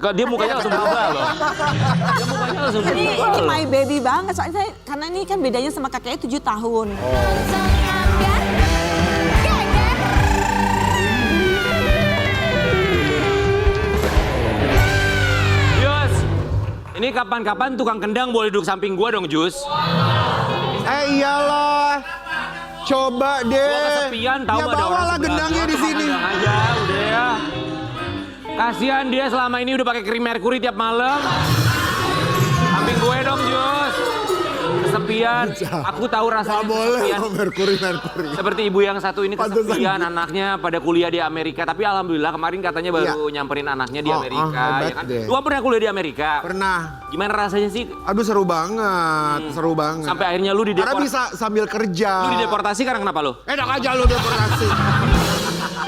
Kok dia mukanya langsung berubah loh. Dia mukanya langsung Ini berubah loh. my baby banget, soalnya karena ini kan bedanya sama kakeknya 7 tahun. Jus, ini kapan-kapan tukang kendang boleh duduk samping gua dong, Jus. Iyalah. Coba deh. Gua kesepian tahu Ya nggak ada orang bawalah sebelah gendangnya gua, di tukang sini. kendang aja, udah ya. Kasihan dia selama ini udah pakai krim merkuri tiap malam. Samping gue dong, Jus. Kesepian. Aku tahu rasanya Gak boleh kesepian. sama Merkuri. Seperti ibu yang satu ini Pantesan kesepian, gitu. anaknya pada kuliah di Amerika. Tapi alhamdulillah kemarin katanya baru nyamperin anaknya di Amerika. hebat Ya kan? deh. Lu kan pernah kuliah di Amerika. Pernah. Gimana rasanya sih? Aduh seru banget, seru banget. Sampai akhirnya lu Karena bisa sambil kerja. Lu dideportasi karena kenapa lu? Enak aja lu deportasi.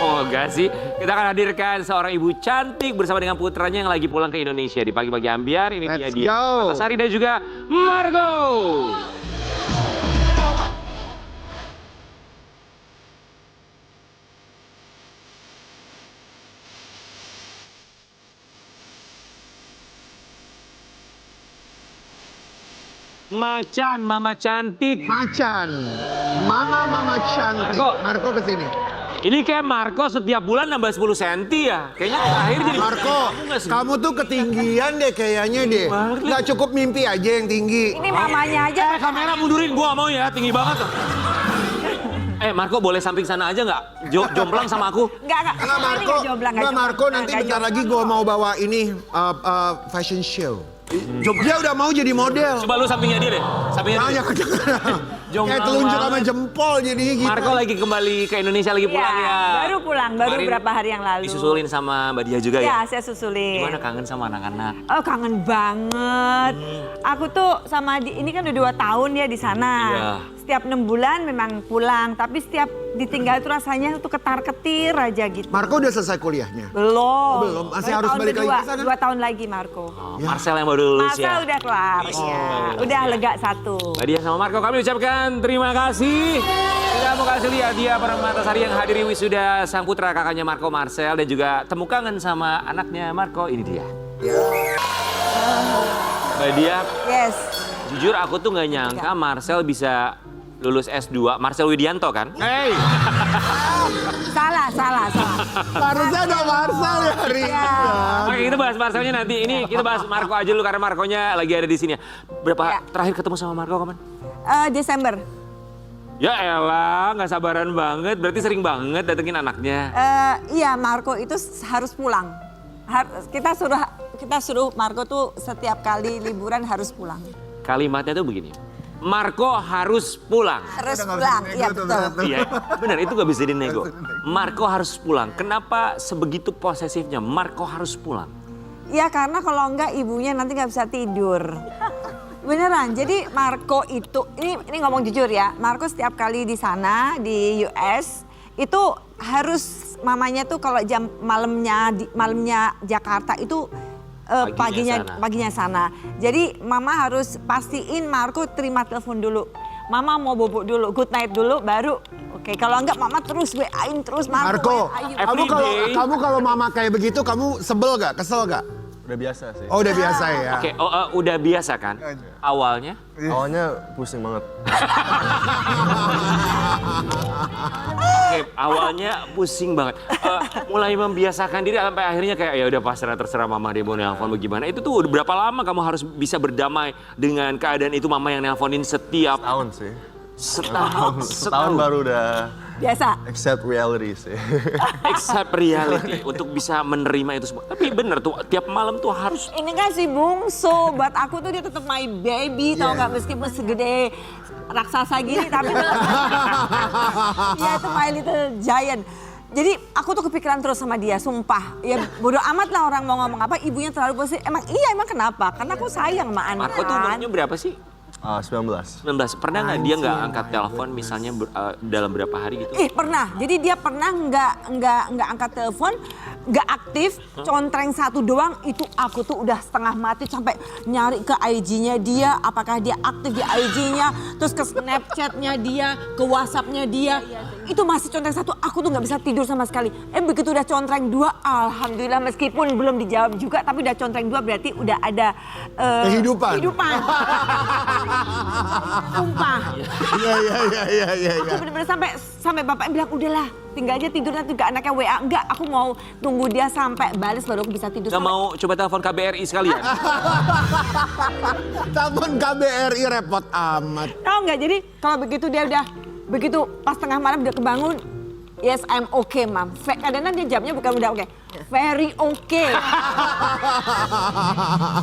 Oh enggak sih. Kita akan hadirkan seorang ibu cantik bersama dengan putranya yang lagi pulang ke Indonesia di pagi-pagi ambiar. Ini Let's dia. go. Sari dan juga Margo. Macan, mama cantik. Macan. Mama cantik. Marco kesini. Ini kayak Marco setiap bulan nambah 10 cm ya. Kayaknya terakhir jadi... Marco, kamu tuh ketinggian deh kayaknya deh. Nggak cukup mimpi aja yang tinggi. Ini mamanya aja. Kamera mundurin, gua nggak mau ya, tinggi banget tuh. Marco boleh samping sana aja nggak? Jomplang sama aku. Enggak. Enggak Marco, Ini jomblang, enggak Marco jomblang. nanti Nggak bentar jomblang. lagi gua mau bawa ini fashion show. Dia udah mau jadi model. Coba lu sampingnya dia deh. Sampingnya dia. Nanya kedengeran. Jomblang Kayak telunjuk sama banget. jempol jadinya gitu. Marco lagi kembali ke Indonesia, lagi pulang Iya, ya. baru pulang, baru Kemarin berapa hari yang lalu. Disusulin sama Mbak Dia juga ya? Ya, saya susulin. Gimana kangen sama anak-anak? Oh, kangen banget. Aku tuh sama ini kan udah 2 tahun ya di sana. Iya. Setiap 6 bulan memang pulang, tapi setiap ditinggal tuh rasanya tuh ketar-ketir aja gitu. Marco udah selesai kuliahnya? Belum. Oh, belum. Masih Baru harus tahun balik lagi kedua, ke sana? 2 tahun lagi Marco. Oh, Marcel yang baru lulus Masa ya? udah kelar, ya. Udah lega 1. Mbak Dia sama Marco kami ucapkan terima kasih. Kita mau kasih lihat dia Permatasari yang hadiri wisuda sang putra kakaknya Marco Marcel dan juga temu kangen sama anaknya Marco. Ini dia. Mbak Dia, Yes. jujur aku tuh nggak nyangka Marcel bisa lulus S2. Marcel Widianto kan? Hey, Salah. harusnya ada Marcel ya hari ini. Iya. Oke, kita bahas Marcelnya nanti. Ini kita bahas Marco aja dulu karena Marconya lagi ada di sini. Berapa Ya. terakhir ketemu sama Marco kapan? Desember. Ya elah, nggak sabaran banget. Berarti sering banget datengin anaknya. Iya, Marco itu harus pulang. Kita suruh Marco tuh setiap kali liburan harus pulang. Kalimatnya tuh begini. Marco harus pulang. Harus pulang, iya betul. Iya, benar itu nggak bisa dinego. Marco harus pulang. Kenapa sebegitu posesifnya? Marco harus pulang. Ya karena kalau enggak ibunya nanti nggak bisa tidur. Beneran, jadi Marco itu, ini ngomong jujur ya, Marco setiap kali di sana, di US, itu harus mamanya tuh kalau jam malamnya Jakarta itu paginya sana. Jadi mama harus pastiin Marco terima telepon dulu. Mama mau bobok dulu, good night dulu, baru oke. Kalau enggak mama terus WA-in terus Marco, Everyday. kamu kalau mama kayak begitu kamu sebel gak? Kesel gak? Udah biasa sih. Oh udah biasa ya? Oke, udah biasa kan? Awalnya? Awalnya pusing banget. Oke, awalnya pusing banget. Mulai membiasakan diri sampai akhirnya kayak ya udah pasrah terserah mama dia mau nelpon bagaimana. Itu tuh udah berapa lama kamu harus bisa berdamai dengan keadaan itu mama yang nelponin setiap Tahun sih. setahun Baru udah biasa. accept reality sih. accept reality untuk bisa menerima itu semua. Tapi bener tuh tiap malam tuh harus Ini kan si bungsu, buat aku tuh dia tetap my baby, tau gak meskipun segede raksasa gini tapi dia itu my little giant. Jadi aku tuh kepikiran terus sama dia, sumpah. Ya bodo amat lah orang mau ngomong apa, ibunya terlalu posisi. Emang kenapa? Karena aku sayang sama anak Marco tuh umurnya berapa sih? 19. 19. Pernah nggak dia nggak angkat telepon misalnya dalam berapa hari gitu? Pernah. Jadi dia pernah nggak angkat telepon, nggak aktif, contreng satu doang. Itu aku tuh udah setengah mati sampai nyari ke IG-nya dia, apakah dia aktif di IG-nya, terus ke Snapchat-nya dia, ke WhatsApp-nya dia. Itu masih contreng satu, aku tuh nggak bisa tidur sama sekali. Begitu udah contreng dua, alhamdulillah meskipun belum dijawab juga, tapi udah contreng dua berarti udah ada Kehidupan. Sumpah. Iya. Aku bener-bener sampai bapaknya bilang udahlah tinggal aja tidur nanti juga anaknya WA. Enggak, aku mau tunggu dia sampai balas baru aku bisa tidur. Nggak mau coba telepon KBRI sekalian? Telepon KBRI repot amat. Tahu nggak? Jadi kalau begitu dia udah begitu pas tengah malam udah kebangun. Yes, I'm okay, Mam. Kadang-kadang dia jawabnya bukan udah okay. Very okay.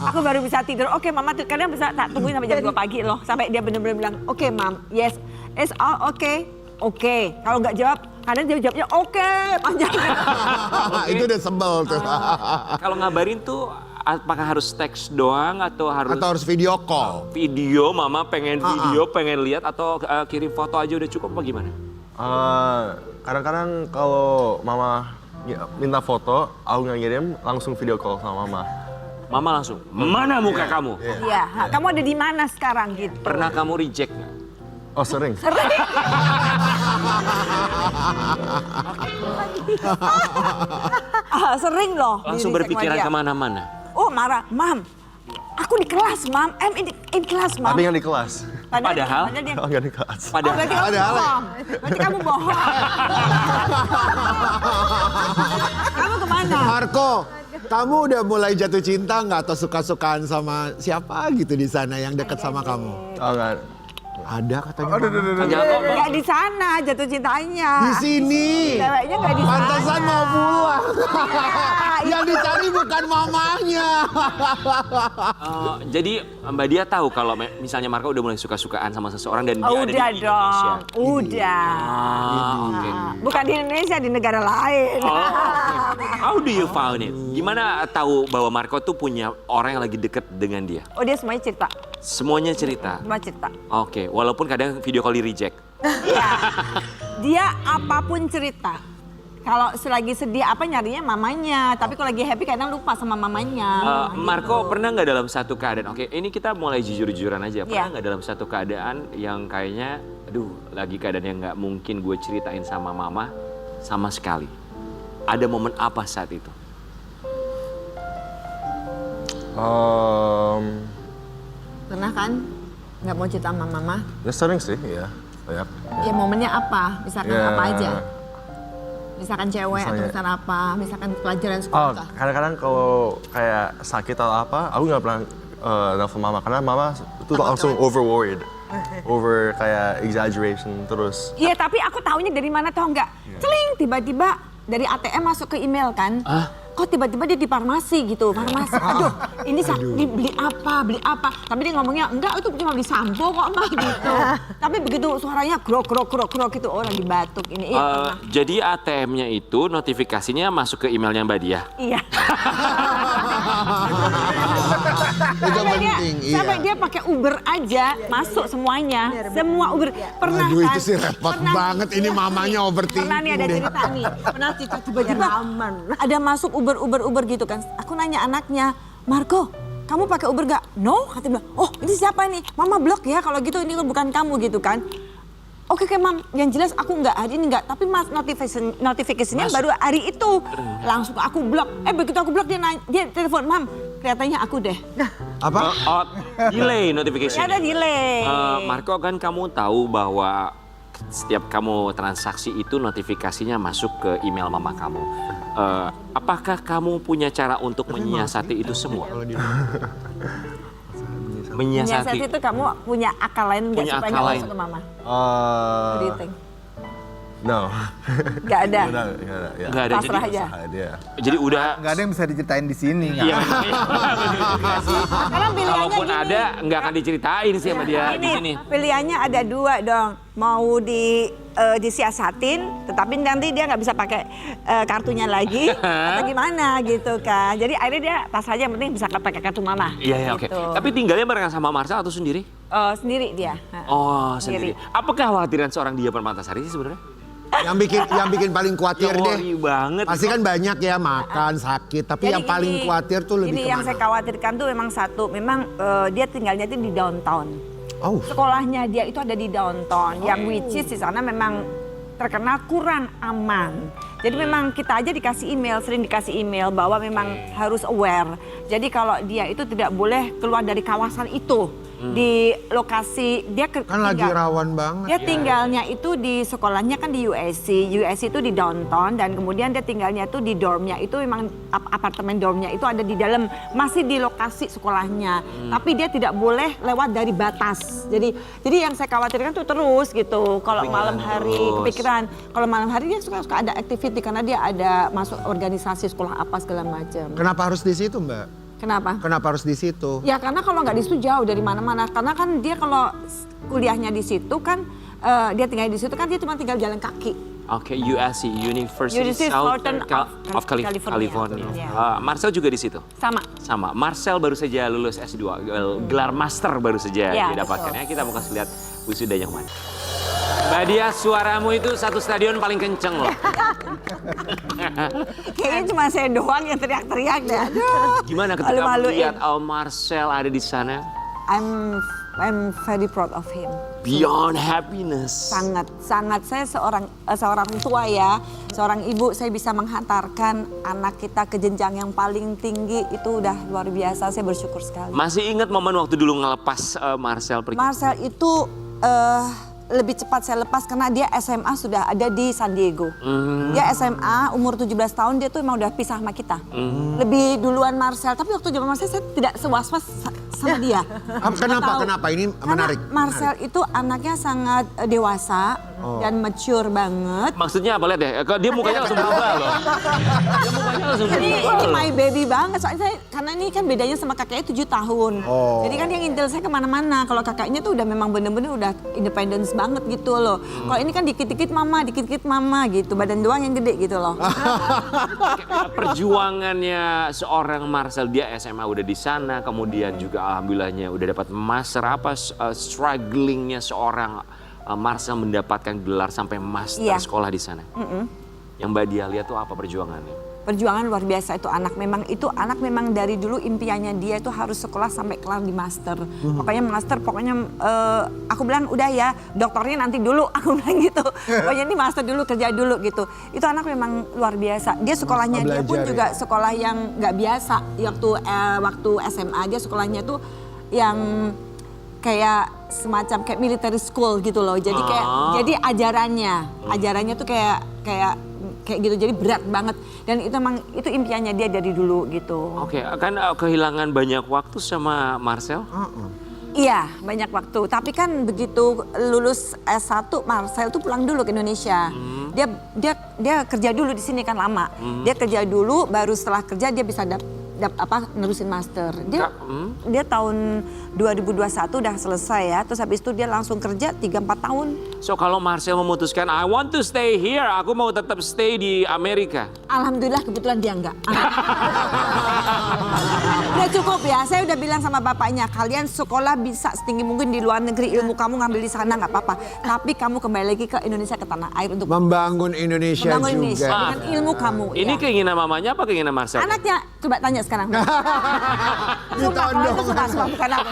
Aku baru bisa tidur. Oke, Mama kadang bisa tak tungguin sampai jam 2 pagi loh. Sampai dia bener-bener bilang, oke, Mam. Yes, it's all okay. Oke. Kalau nggak jawab, kadang dia jawabnya oke. Panjang. Itu udah sebel tuh. Kalau ngabarin tuh apakah harus teks doang atau Atau harus video call. video, Mama pengen video, pengen lihat atau kirim foto aja udah cukup apa gimana? Kadang-kadang kalau mama minta foto, aku nggak ngirim, langsung video call sama mama. Mama langsung, mana muka kamu? Iya, kamu ada di mana sekarang gitu. Pernah kamu reject nggak? Oh sering. Sering loh. Langsung di-reject berpikiran sama dia. kemana-mana. Oh marah, Mam. Aku di kelas, Mam. In kelas, Mam. Tapi nggak di kelas. Padahal? dia, Oh nggak di kelas. oh, berarti kamu Padahal. bohong. Berarti kamu bohong. Kamu kemana? Marco, kamu udah mulai jatuh cinta nggak atau suka-sukaan sama siapa gitu di sana yang deket sama kamu? Oh nggak. Ada katanya. Gak di sana jatuh cintanya. Di sini. Ceweknya gak di sana. Pantesan mau pulang. Iya. Yang dicari bukan mamanya. Jadi Mbak Dia tahu kalau misalnya Marco udah mulai suka-sukaan sama seseorang dan dia ada di Udah Indonesia. dong. Udah. Oke. Bukan di Indonesia, di negara lain. Oh, oke. How do you found it? Gimana tahu bahwa Marco tuh punya orang yang lagi deket dengan dia? Oh dia semuanya cerita. Semuanya cerita. Semua cerita. Oke, walaupun kadang video call di reject. Iya. Dia apapun cerita. Kalau selagi sedih apa nyarinya mamanya. Tapi kalau lagi happy kadang lupa sama mamanya. Marco pernah nggak dalam satu keadaan? Oke, ini kita mulai jujur-jujuran aja. Pernah Iya. nggak dalam satu keadaan yang kayaknya, aduh, lagi keadaan yang nggak mungkin gue ceritain sama mama sama sekali. Ada momen apa saat itu? Pernah kan? Nggak mau cerita sama mama. Ya sering sih, ya banyak. Ya momennya apa? Misalkan Ya. apa aja? Misalkan cewek atau Misalnya- misalkan apa? Misalkan pelajaran Oh, sekolah. kadang-kadang kalau kayak sakit atau apa, aku nggak pernah nelfon mama karena mama itu langsung over worried, over kayak exaggeration terus. Iya tapi aku taunya dari mana tau nggak? Celing tiba-tiba dari ATM masuk ke email kan? Kok tiba-tiba dia di farmasi gitu, farmasi. Aduh, ini beli apa? Tapi dia ngomongnya enggak itu cuma beli sampo kok mah gitu. Tapi begitu suaranya krok gitu, oh lagi batuk ini. Iya, pernah. Jadi ATM-nya itu notifikasinya masuk ke emailnya Mbak Dia. Iya. Itu penting, iya. Sampai dia pakai Uber aja masuk semuanya, semua Uber. Pernah Aduh kan? itu sih repot Pernah- banget ini mamanya overthinking. Pernah nih ada deh. cerita nih, pernah cerita tiba-tiba ada masuk Uber gitu kan. Aku nanya anaknya, Marco, kamu pakai Uber gak? No, katanya bilang, oh ini siapa nih? Mama blok ya kalau gitu ini bukan kamu gitu kan. Oke, Mam, yang jelas aku nggak hari ini nggak, tapi mas notifikasinya baru hari itu. Langsung aku blok. Begitu aku blok dia telepon, Mam, kelihatannya aku deh. Apa? Oh, delay notification. Ada delay. Marco kan kamu tahu bahwa setiap kamu transaksi itu notifikasinya masuk ke email mama kamu. Apakah kamu punya cara untuk menyiasati itu semua? Menyiasati itu kamu punya akal lain nggak Punya supaya akal nggak lain. masuk ke Mama? What do you think? No. Nggak ada. Nggak ada, ya. Nggak ada. Pasrah Jadi, aja. Dia. jadi udah. Nggak ada yang bisa diceritain di sini. nggak Iya. Karena pilihannya Kalaupun gini. ada, nggak akan diceritain sih sama dia di sini. Pilihannya ada dua dong. Mau disiasatin, tetapi nanti dia nggak bisa pakai kartunya lagi, atau gimana gitu kan. Jadi akhirnya dia pas aja yang penting bisa pakai kartu Mama. Iya, oke. Gitu. Tapi tinggalnya bareng sama Marcel atau sendiri? Sendiri dia. Oh, sendiri. Apa kekhawatiran seorang Dia Permatasari sih sebenarnya? Yang bikin paling khawatir Yang deh. worry banget. Pasti kan banyak ya makan, sakit, tapi Jadi yang paling gini, khawatir tuh lebih Ini kemana? yang saya khawatirkan tuh memang satu, memang dia tinggalnya itu di downtown. Oh, Sekolahnya dia itu ada di downtown, yang which is di sana memang terkenal kurang aman. Jadi memang kita aja dikasih email, sering dikasih email bahwa memang harus aware. Jadi kalau dia itu tidak boleh keluar dari kawasan itu. Di lokasi dia kan lagi rawan banget. Dia tinggalnya itu di sekolahnya kan di USC. USC itu di downtown dan kemudian dia tinggalnya itu di dormnya itu memang apartemen dormnya itu ada di dalam, masih di lokasi sekolahnya. Tapi dia tidak boleh lewat dari batas. Jadi yang saya khawatirkan tuh terus gitu. Kalau malam hari kepikiran, kalau malam hari dia suka ada activity karena dia ada masuk organisasi sekolah apa segala macam. Kenapa harus di situ, Mbak? Kenapa? Kenapa harus di situ? Ya karena kalau nggak di situ jauh dari mana-mana. Karena kan dia kalau kuliahnya di situ kan, dia tinggal di situ kan dia cuma tinggal jalan kaki. Oke, USC, University Southern of California. Marcel juga di situ? Sama. Marcel baru saja lulus S2, gelar master baru saja didapatkan. Ya, kita mau kasih lihat wisudanya kemana. Mbak Dia, suaramu itu satu stadion paling kenceng loh. Kayaknya cuma saya doang yang teriak-teriak deh. Aduh. Gimana ketika Malu-maluin. melihat Marcel ada di sana? I'm very proud of him. Beyond happiness. Sangat saya seorang tua ya, seorang ibu, saya bisa menghantarkan anak kita ke jenjang yang paling tinggi itu udah luar biasa. Saya bersyukur sekali. Masih ingat momen waktu dulu ngelepas Marcel pergi? Marcel itu lebih cepat saya lepas karena dia SMA sudah ada di San Diego. Dia SMA umur 17 tahun dia tuh emang udah pisah sama kita. Lebih duluan Marcel, tapi waktu zaman Marcel saya tidak sewas-was sama dia. Kenapa? Ini menarik. Karena Marcel itu anaknya sangat dewasa dan mature banget. Maksudnya apa, lihat deh, dia mukanya langsung berubah loh. Dia mukanya langsung Ini berubah loh. my baby banget, soalnya karena ini kan bedanya sama kakeknya 7 tahun. Jadi kan yang intel saya kemana-mana, kalau kakaknya tuh udah memang bener-bener udah independence banget gitu loh. Kalau ini kan dikit-dikit mama gitu, badan doang yang gede gitu loh. Perjuangannya seorang Marcel, dia SMA udah di sana, kemudian juga alhamdulillahnya udah dapat master. Apa strugglingnya seorang Marcel mendapatkan gelar sampai master sekolah di sana? Yang Mbak Dia lihat tuh apa perjuangannya? Perjuangan luar biasa itu anak memang dari dulu impiannya dia itu harus sekolah sampai kelar di master. Pokoknya aku bilang udah ya dokternya nanti dulu, aku bilang gitu. Pokoknya ini master dulu, kerja dulu gitu. Itu anak memang luar biasa. Dia sekolahnya dia pun juga sekolah yang nggak biasa. Waktu SMA dia sekolahnya tuh yang kayak semacam kayak military school gitu loh. Jadi jadi ajarannya tuh kayak gitu, jadi berat banget dan itu emang itu impiannya dia dari dulu gitu. Oke, kan kehilangan banyak waktu sama Marcel? Iya, banyak waktu. Tapi kan begitu lulus S1 Marcel tuh pulang dulu ke Indonesia. Dia kerja dulu di sini kan lama. Dia kerja dulu, baru setelah kerja dia bisa nerusin master. Dia tahun 2021 udah selesai ya. Terus habis itu dia langsung kerja 3-4 tahun. So kalau Marcel memutuskan I want to stay here, aku mau tetap stay di Amerika. Alhamdulillah kebetulan dia enggak. Udah cukup ya, saya udah bilang sama bapaknya, kalian sekolah bisa setinggi mungkin di luar negeri, ilmu kamu ngambil di sana nggak apa-apa. Tapi kamu kembali lagi ke Indonesia, ke tanah air untuk membangun Indonesia juga. Dengan ilmu kamu. Ini keinginan mamanya apa keinginan Marcel? Anaknya, coba tanya sekarang. Sumpah, kalau itu sumpah, bukan aku.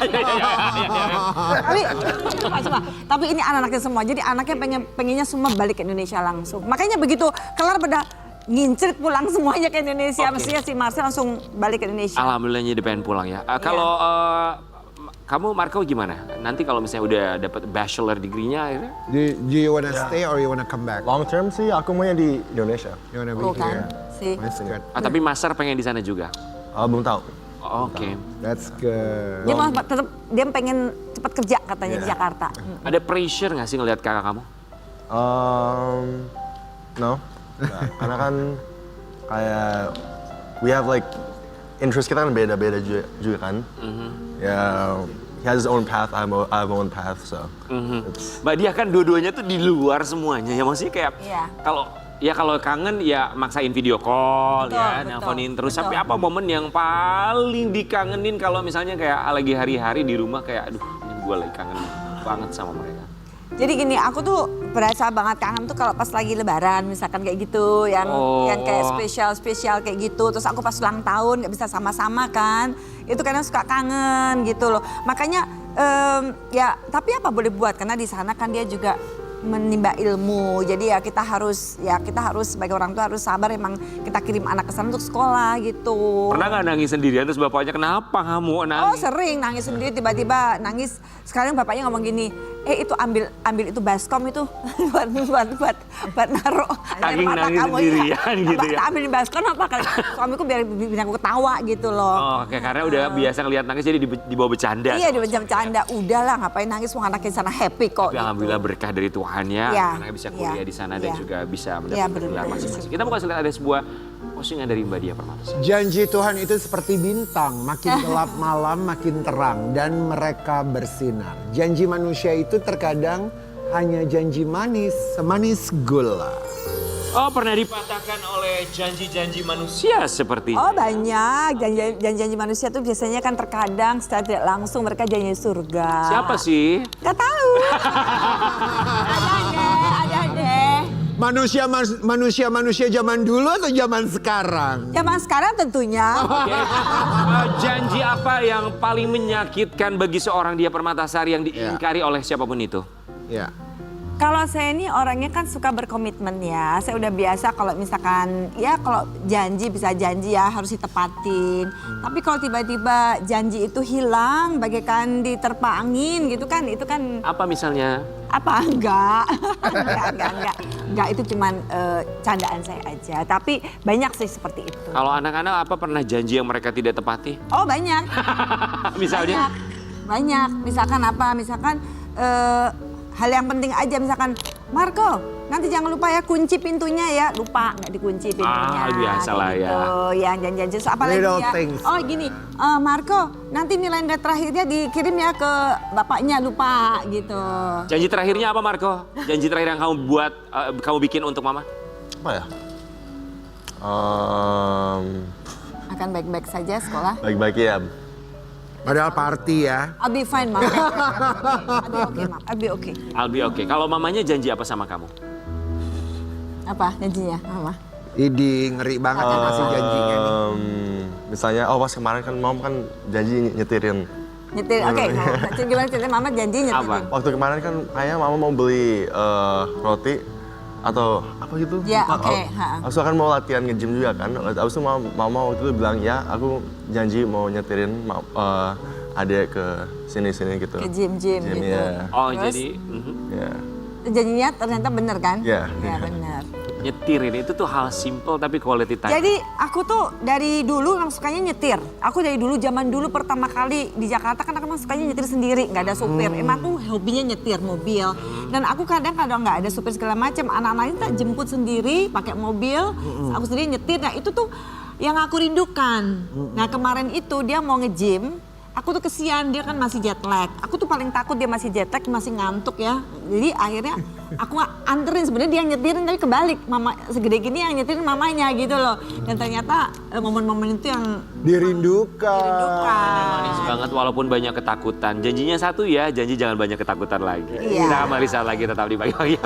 Tapi ini anak-anaknya semua, jadi anaknya pengennya semua balik ke Indonesia langsung. Makanya begitu kelar pada ngincir pulang semuanya ke Indonesia. Mestinya si Marcel langsung balik ke Indonesia. Alhamdulillahnya dia pengen pulang ya. Kalau kamu Marco gimana? Nanti kalau misalnya udah dapat bachelor degree-nya akhirnya? Do you wanna stay or you wanna come back? Long term sih aku maunya di Indonesia. You wanna be Kan? here? Si. That's good. Tapi master pengen di sana juga? Belum tahu. Oke. That's good. Dia mau tetap dia pengen cepat kerja katanya di Jakarta. Ada pressure nggak sih ngelihat kakak kamu? No. Nah, karena kan kayak we have like interest kita kan beda-beda juga kan. Ya, he has his own path, I have my own path, so. Mbak Dia kan dua-duanya tuh di luar semuanya ya, maksudnya kayak kalau kangen ya maksain video call, nelponin terus. Sampai apa momen yang paling dikangenin kalau misalnya kayak lagi hari-hari di rumah kayak aduh ini gue lagi kangen banget sama mereka. Jadi gini, aku tuh berasa banget kangen tuh kalau pas lagi lebaran misalkan kayak gitu, yang kayak spesial kayak gitu. Terus aku pas ulang tahun nggak bisa sama-sama kan, itu kadang suka kangen gitu loh. Makanya ya tapi apa boleh buat, karena di sana kan dia juga menimba ilmu. Jadi ya kita harus sebagai orang tua harus sabar, emang kita kirim anak ke sana untuk sekolah gitu. Pernah nggak nangis sendirian terus bapaknya kenapa kamu Oh nangis? sering nangis sendiri, tiba-tiba nangis. Sekarang bapaknya ngomong gini, itu ambil itu baskom itu buat naruh air Saking mata nangis kamu sendirian gitu ya. Tak ambilin baskom apa kali suamiku biar aku ketawa gitu loh. Oh, oke, karena udah biasa ngeliat nangis jadi dibawa bercanda. Iya di bercanda, udahlah ngapain nangis, mau anaknya di sana happy kok. Tapi alhamdulillah berkah dari Tuhan ya, Iya, anaknya bisa kuliah iya, di sana dan iya. juga bisa Iya, mendapatkan gelar benar-benar. masing-masing. Kita mau kasih lihat ada sebuah postingan dari Mbak Dia Permatasari. Janji Tuhan itu seperti bintang, makin gelap malam makin terang dan mereka bersinar. Janji manusia itu terkadang hanya janji manis, semanis gula. Oh, pernah dipatahkan oleh janji-janji manusia sepertinya. Oh banyak, janji-janji manusia tuh biasanya kan terkadang secara tidak langsung mereka janji surga. Siapa sih? Gak tahu. ada deh. Manusia zaman dulu atau zaman sekarang? Zaman sekarang tentunya. Oke. Janji apa yang paling menyakitkan bagi seorang Dia Permatasari yang diingkari oleh siapapun itu? Ya. Kalau saya ini orangnya kan suka berkomitmen ya. Saya udah biasa kalau misalkan ya kalau janji bisa janji ya harus ditepatin. Tapi kalau tiba-tiba janji itu hilang bagaikan diterpa angin gitu kan, itu kan Apa misalnya? apa enggak. Enggak itu cuman candaan saya aja. Tapi banyak sih seperti itu. Kalau anak-anak apa pernah janji yang mereka tidak tepati? Oh banyak. Misalnya? Banyak. Misalkan apa? Misalkan hal yang penting aja, misalkan Marco nanti jangan lupa ya kunci pintunya ya, lupa nggak dikunci pintunya. Biasa lah ya. Ya janji-janji apa lagi Little ya? things. Oh gini, Marco nanti nilai terakhirnya dikirim ya ke bapaknya, lupa gitu. Janji terakhirnya apa Marco? Janji terakhir yang kamu buat, kamu bikin untuk mama? Apa ya? Akan baik-baik saja sekolah. Baik-baik ya. Padahal party ya. I'll be fine, Mama. I'll be okay, Mama. I'll be okay. I'll be okay. Kalau mamanya janji apa sama kamu? Apa janjinya, Mama? Idi ngeri banget ya masih janjinya nih. Misalnya, pas kemarin kan Mom kan janji nyetirin. Nyetir, oke. Gimana ceritanya Mama janji nyetirin? Apa? Waktu kemarin kan kayaknya Mama mau beli roti atau apa gitu. Ya, Lupa. oke, Abis itu kan mau latihan nge-gym juga kan. Abis itu Mama waktu itu bilang, ya aku janji mau nyetirin adek ke sini-sini gitu. Ke gym-gym gitu. Ya. Oh, Terus? jadi Ya. Janjinya ternyata bener kan? Iya. Ya bener. nyetirin itu tuh hal simple tapi quality time. Jadi aku tuh dari dulu memang sukanya nyetir. Aku dari dulu zaman dulu pertama kali di Jakarta kan aku memang sukanya nyetir sendiri, nggak ada supir. Emang aku hobinya nyetir mobil. Dan aku kadang-kadang nggak ada supir segala macam. Anak-anak itu tak jemput sendiri pakai mobil. Aku sendiri nyetir. Nah itu tuh yang aku rindukan. Nah kemarin itu dia mau nge-gym. Aku tuh kesian, dia kan masih jet lag. Aku tuh paling takut dia masih jet lag, masih ngantuk ya. Jadi akhirnya aku anterin, sebenarnya dia yang nyetirin tapi kebalik. Mama segede gini yang nyetirin mamanya gitu loh. Dan ternyata momen-momen itu yang Dirindukan. Manis banget walaupun banyak ketakutan. Janjinya satu ya, janji jangan banyak ketakutan lagi. Iya. Kita kembali saat lagi tetap di pagi-pagi.